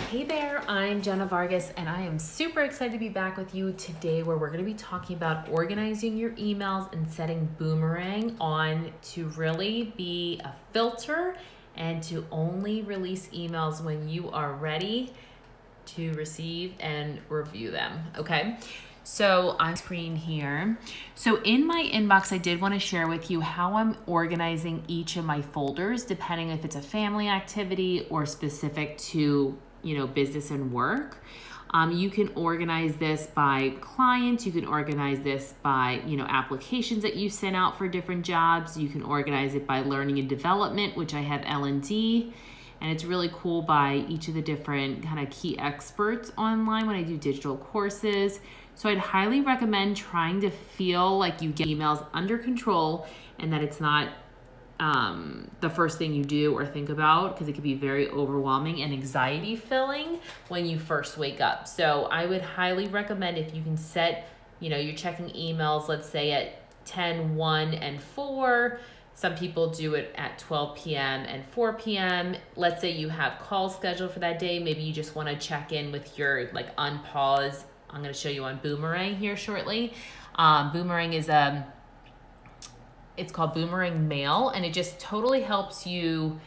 Hey there, I'm Jenna Vargas, and I am super excited to be back with you today where we're going to be talking about organizing your emails and setting Boomerang on to really be a filter and to only release emails when you are ready to receive and review them, okay? So on screen here. So in my inbox, I did want to share with you how I'm organizing each of my folders, depending if it's a family activity or specific to, business and work. You can organize this by clients. You can organize this by, applications that you sent out for different jobs. You can organize it by learning and development, which I have L&D. And it's really cool by each of the different kind of key experts online when I do digital courses. So I'd highly recommend trying to feel like you get emails under control and that it's not the first thing you do or think about, because it can be very overwhelming and anxiety filling when you first wake up. So I would highly recommend if you can set, you're checking emails, let's say at 10, 1, and 4. Some people do it at 12 p.m. and 4 p.m. Let's say you have calls scheduled for that day. Maybe you just want to check in with your unpause. I'm going to show you on Boomerang here shortly. Boomerang is it's called Boomerang Mail, and it just totally helps you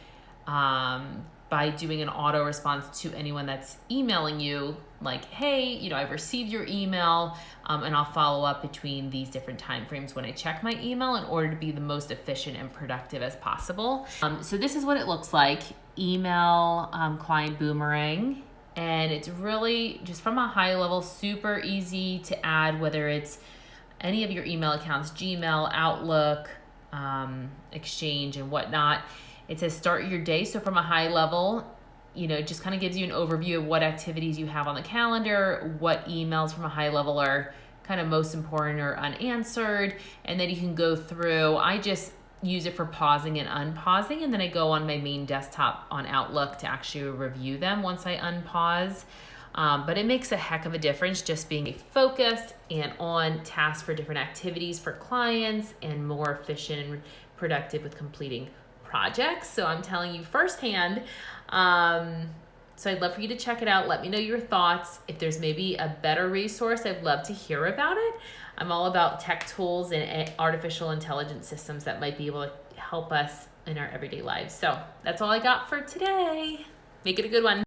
by doing an auto response to anyone that's emailing you, like, hey, I've received your email, and I'll follow up between these different time frames when I check my email in order to be the most efficient and productive as possible. So this is what it looks like, email client Boomerang, and it's really just from a high level, super easy to add, whether it's any of your email accounts, Gmail, Outlook, Exchange, and whatnot. It says start your day. So from a high level, it just kind of gives you an overview of what activities you have on the calendar, what emails from a high level are kind of most important or unanswered, and then you can go through. I just use it for pausing and unpausing, and then I go on my main desktop on Outlook to actually review them once I unpause. But it makes a heck of a difference just being focused and on task for different activities for clients and more efficient and productive with completing projects. So I'm telling you firsthand. So I'd love for you to check it out. Let me know your thoughts. If there's maybe a better resource, I'd love to hear about it. I'm all about tech tools and artificial intelligence systems that might be able to help us in our everyday lives. So that's all I got for today. Make it a good one.